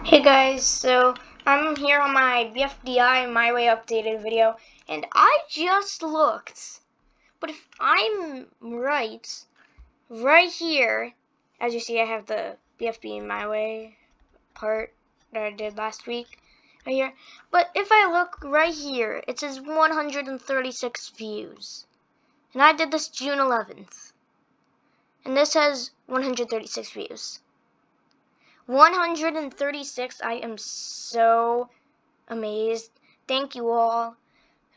Hey guys, so I'm here on my BFDI My Way updated video, and I just looked, but if I'm right here, as you see I have the BFB My Way part that I did last week right here, but if I look right here, it says 136 views, and I did this June 11th, and this has 136 views. 136, I am so amazed. Thank you all.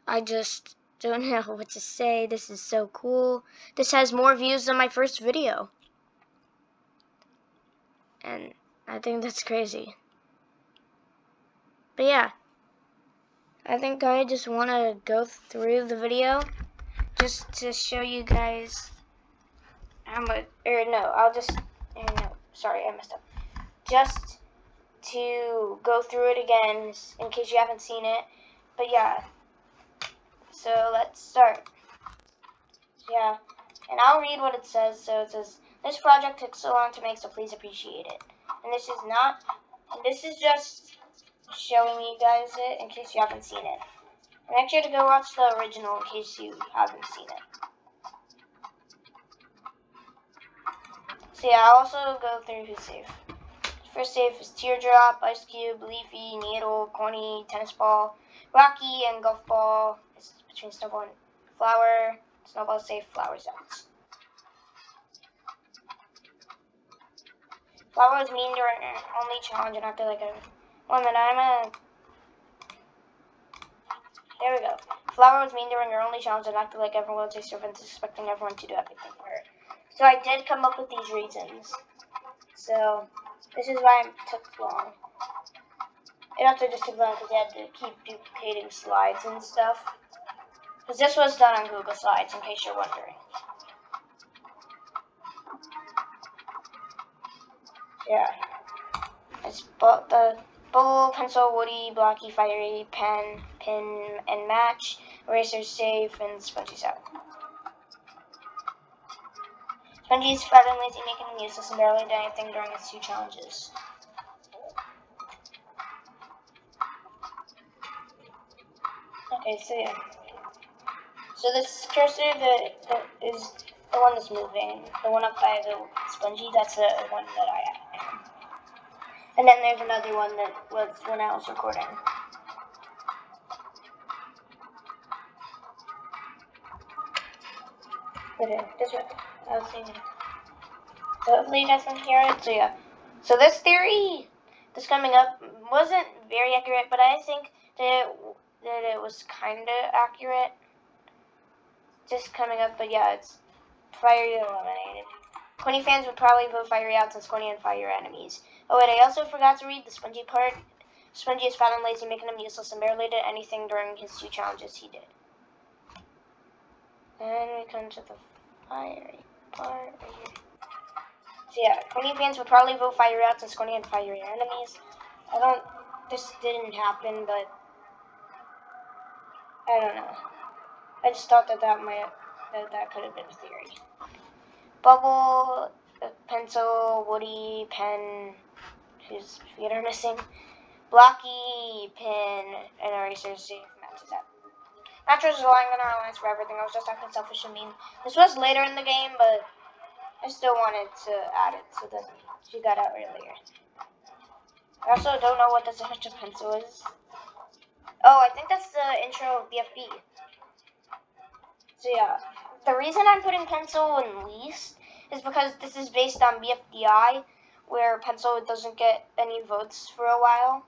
I just don't know what to say. This is so cool. This has more views than my first video. And I think that's crazy. But yeah, I think I just want to go through the video just to show you guys how much, sorry, I messed up. Just to go through it again in case you haven't seen it. But yeah, so let's start. Yeah, and I'll read what it says. So it says, this project took so long to make, so please appreciate it. And this is just showing you guys it in case you haven't seen it. And make sure to go watch the original in case you haven't seen it. So yeah, I'll also go through who's safe. First safe is Teardrop, Ice Cube, Leafy, Needle, Corny, Tennis Ball, Rocky, and Golf Ball. It's between Snowball and Flower. Snowball is safe, Flower's out. Flower was mean during her only challenge and acted like a woman. There we go. Flower was mean during her only challenge and acted like everyone was a servant, expecting everyone to do everything for her. So I did come up with these reasons. So this is why it took long. It also just took long because they had to keep duplicating slides and stuff. Because this was done on Google Slides, in case you're wondering. Yeah. It's the Bubble, Pencil, Woody, Blocky, Fiery, Pen, Pin, and Match. Eraser's safe, and Spongy's out. Spongy's fat and lazy, making him useless and barely did anything during his 2 challenges. Okay, so yeah. So this cursor that is the one that's moving. The one up by the Spongy, that's the one that I am. And then there's another one that was when I was recording. Okay, this one. I was thinking. So hopefully you guys can hear it. So yeah. So this theory that's coming up wasn't very accurate, but I think that it was kind of accurate. Just coming up, but yeah, it's Fiery eliminated. Corny fans would probably vote Fiery out since Corny and Fiery are enemies. Oh wait, I also forgot to read the Spongy part. Spongy is fat and lazy, making him useless and barely did anything during his 2 challenges he did. Then we come to the Fiery part right here. So yeah, Corny fans would probably vote Fiery out since Corny and Fiery are enemies. This didn't happen, but I don't know. I just thought that could have been a theory. Bubble, Pencil, Woody, Pen, whose feet are missing, Blocky, Pin, and Eraser safe. Matches out. Match was relying on our alliance for everything. I was just acting selfish and mean. This was later in the game, but I still wanted to add it so that she got out earlier. I also don't know what this image of Pencil is. Oh, I think that's the intro of BFB. So yeah, the reason I'm putting Pencil in least is because this is based on BFDI, where Pencil doesn't get any votes for a while.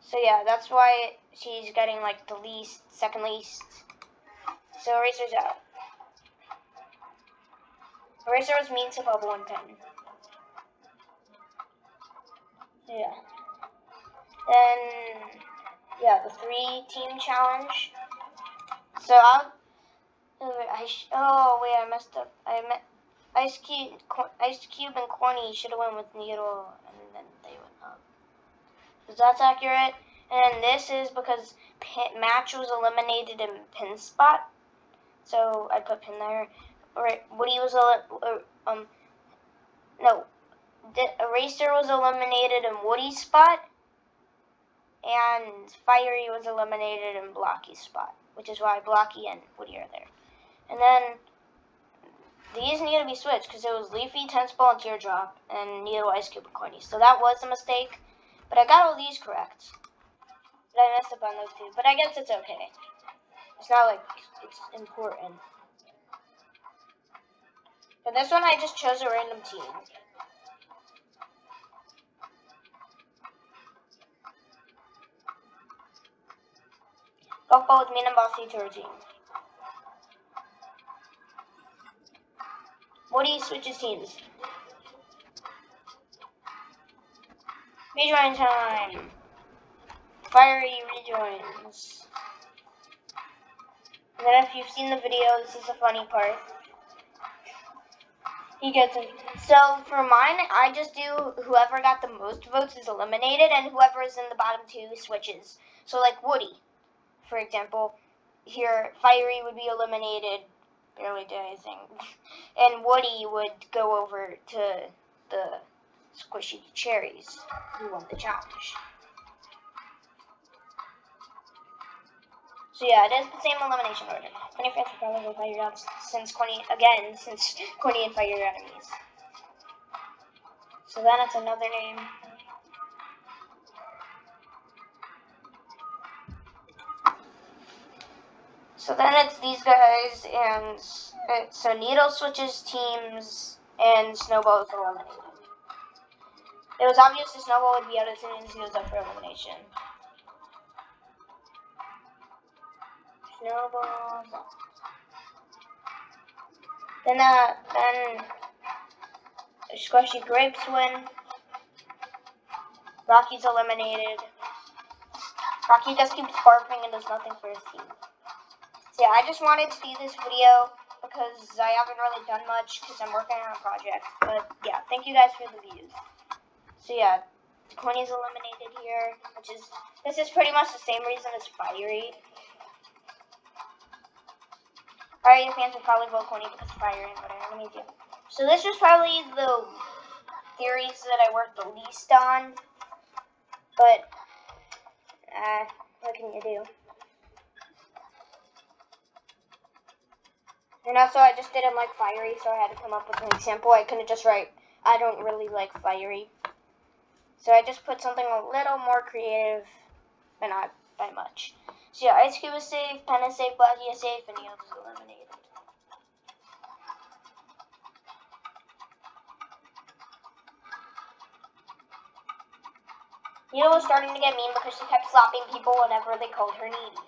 So yeah, that's why she's getting like the least, second least. So Eraser's out. Eraser was mean to Bubble and Pen. Yeah. Then, yeah, the 3-team challenge. So I messed up. Ice Cube and Corny should have went with Needle, and then they went up. So that's accurate. And this is because Match was eliminated in Pin spot, so I put Pin there. Woody was Eraser was eliminated in Woody's spot, and Fiery was eliminated in Blocky's spot, which is why Blocky and Woody are there. And then these need to be switched because it was Leafy, Tense Ball, and Teardrop, and Needle, Ice Cube, and Coiny. So that was a mistake, but I got all these correct. But I messed up on those two, but I guess it's okay. It's not like it's important. For this one, I just chose a random team. Golf Ball with Mean and Bossy Tour team. Woody switches teams. Rejoin time. Fiery rejoins. And then if you've seen the video, this is the funny part. He gets it. So for mine, I just do whoever got the most votes is eliminated, and whoever is in the bottom two switches. So like Woody, for example, here Fiery would be eliminated, barely did anything, and Woody would go over to the Squishy Cherries, who won the challenge. So yeah, it is the same elimination order. 20 fans will probably go Fiery out since Coiny and Fiery are enemies. So then it's another name. So then it's these guys, and so Needle switches teams, and Snowball is eliminated. It was obvious that Snowball would be out as soon as he was up for elimination. Snowball's up. Then Squishy Grapes win. Rocky's eliminated. Rocky just keeps barfing and does nothing for his team. So yeah, I just wanted to do this video because I haven't really done much because I'm working on a project. But yeah, thank you guys for the views. So yeah, Coiny's eliminated here, this is pretty much the same reason as Fiery. Fiery fans would probably vote Coiny because of Fiery and whatever. Let me do. So this was probably the theories that I worked the least on. But what can you do? And also, I just didn't like Fiery, so I had to come up with an example. I couldn't just write, I don't really like Fiery. So I just put something a little more creative, but not by much. So yeah, Ice Cube is safe, Pen is safe, Blocky is safe, and Needle is eliminated. Needle was starting to get mean because she kept slapping people whenever they called her needy.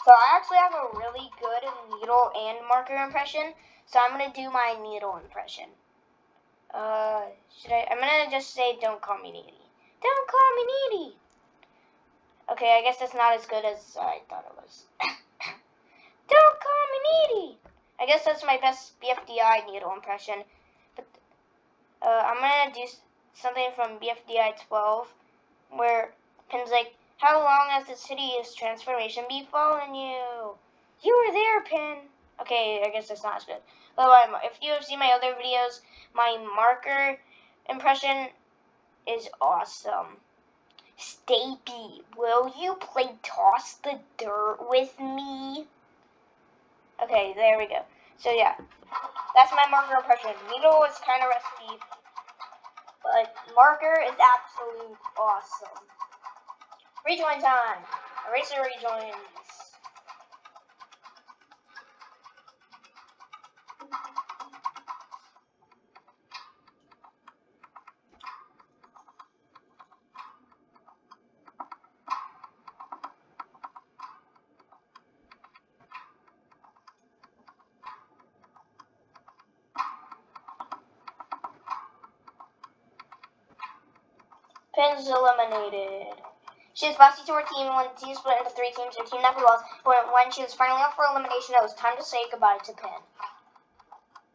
So I actually have a really good Needle and Marker impression, so I'm going to do my Needle impression. I'm going to just say, don't call me needy. Don't call me needy! Okay, I guess that's not as good as I thought it was. Don't call me needy! I guess that's my best BFDI Needle impression. But I'm going to do something from BFDI 12, where Pin's like, how long has this hideous transformation befallen you? You were there, Pin. Okay, I guess that's not as good. But if you have seen my other videos, my Marker impression is awesome. Stapy, will you play Toss the Dirt with me? Okay, there we go. So yeah, that's my Marker impression. Needle is kind of rusty, but Marker is absolute awesome. Rejoin time. Eraser rejoins. Pin's eliminated. She was bossy to her team when the team split into 3 teams. Her team never lost, but when she was finally up for elimination, it was time to say goodbye to Pin.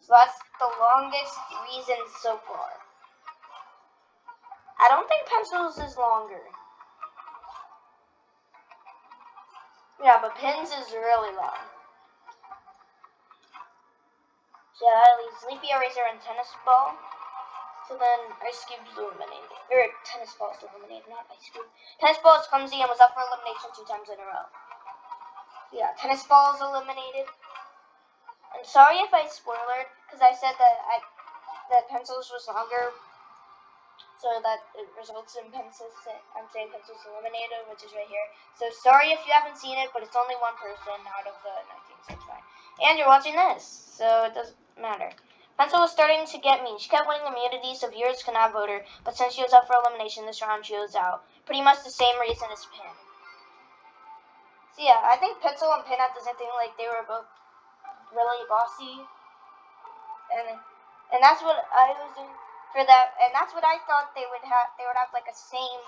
So that's the longest reason so far. I don't think Pencils is longer. Yeah, but Pin's is really long. So that leaves Sleepy, Eraser, and Tennis Ball. So then Ice Cube's eliminated. Or Tennis Ball's eliminated, not Ice Cube. Tennis Ball is clumsy and was up for elimination 2 times in a row. Yeah, Tennis Ball's eliminated. I'm sorry if I spoiled, because I said that Pencils was longer, so that it results in Pencils. I'm saying Pencils eliminated, which is right here. So sorry if you haven't seen it, but it's only one person out of the 1965. And you're watching this, so it doesn't matter. Pencil was starting to get mean. She kept winning immunity, so viewers could not vote her, but since she was up for elimination this round, she was out. Pretty much the same reason as Pin. So yeah, I think Pencil and Pin had the same thing, like they were both really bossy, and that's what I was doing for that, and that's what I thought they would have. They would have like a same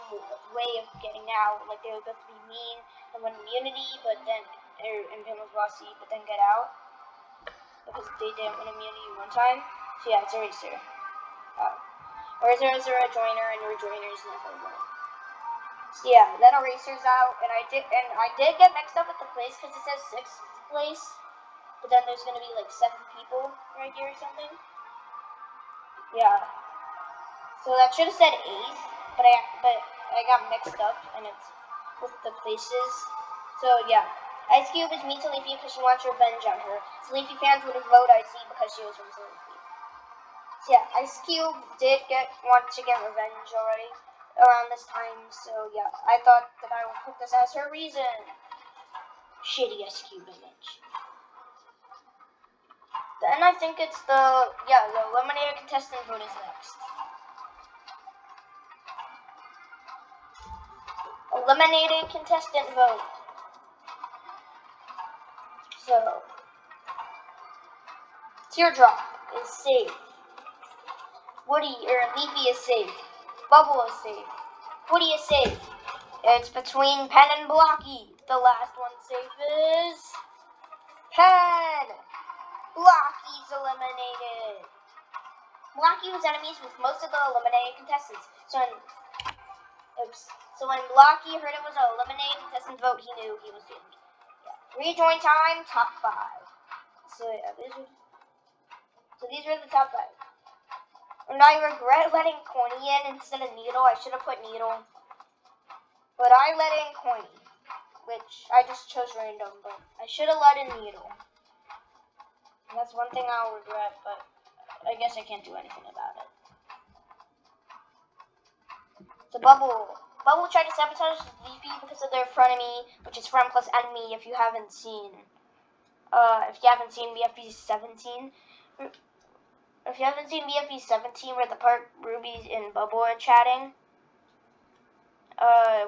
way of getting out, like they would both be mean and win immunity, but then and Pin was bossy, but then get out because they didn't win immunity one time. So yeah, it's Eraser. Eraser a joiner, and your joiners never win. So yeah, then Eraser's out, and I did get mixed up with the place because it says 6th place. But then there's gonna be like 7 people right here or something. Yeah. So that should have said 8th, but I got mixed up and it's with the places. So yeah. Ice Cube is mean to Leafy because she wants revenge on her. So Leafy fans would have voted Icy because she was from Leafy. So yeah, Ice Cube did want to get revenge already around this time. So yeah, I thought that I would put this as her reason. Shitty Ice Cube image. Then I think it's the eliminated contestant vote is next. Eliminated contestant vote. So, Teardrop is safe. Leafy is safe. Bubble is safe. Woody is safe. It's between Pen and Blocky. The last one safe is Pen. Blocky's eliminated. Blocky was enemies with most of the eliminated contestants. So when Blocky heard it was an eliminated contestant vote, he knew he was doomed. Yeah. Rejoin time, top 5. So yeah, these were the top 5. And I regret letting Corny in instead of Needle. I should have put Needle. But I let in Corny, which I just chose random, but I should have let in Needle. And that's one thing I'll regret, but I guess I can't do anything about it. So Bubble tried to sabotage Leafy because of their frenemy, which is friend plus enemy. If you haven't seen BFB 17, where the part Ruby and Bubble are chatting,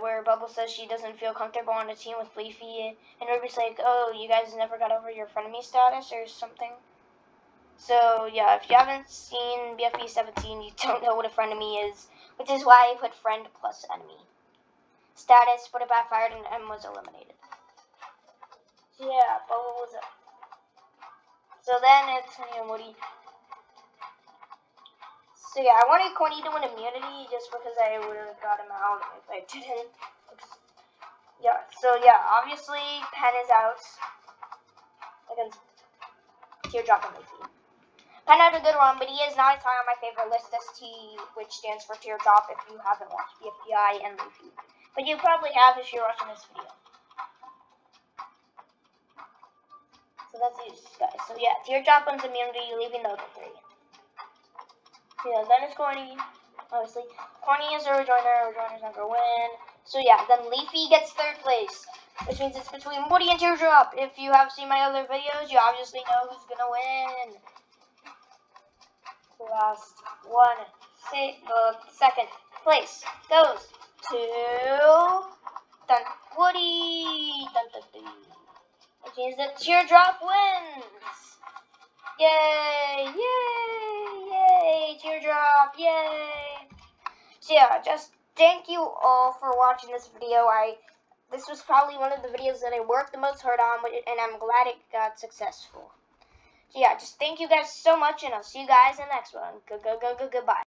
where Bubble says she doesn't feel comfortable on a team with Leafy, and Ruby's like, "Oh, you guys never got over your frenemy status or something." So yeah, if you haven't seen BFB 17, you don't know what a frenemy is, which is why I put friend plus enemy status, but it backfired and M was eliminated. So yeah, Bubble was up. So then it's Woody. So yeah, I wanted Corny to win immunity just because I would have got him out if I didn't. Yeah, so yeah, obviously Pen is out against Teardrop and Leafy. Pen had a good run, but he is not as high on my favorite list as T, which stands for Teardrop if you haven't watched BFBI and Leafy. But you probably have if you're watching this video. So that's these guys. So yeah, Teardrop wins immunity, leaving the other 3. Yeah, then it's Corny, obviously. Corny is a rejoiner. Rejoiners never win. So yeah, then Leafy gets 3rd place, which means it's between Woody and Teardrop. If you have seen my other videos, you obviously know who's gonna win. The last one, the 2nd place goes to Woody. Which means that Teardrop wins. Yay! Yay! Yay! Teardrop! Yay! So yeah, just thank you all for watching this video. This was probably one of the videos that I worked the most hard on, and I'm glad it got successful. So yeah, just thank you guys so much, and I'll see you guys in the next one. Goodbye.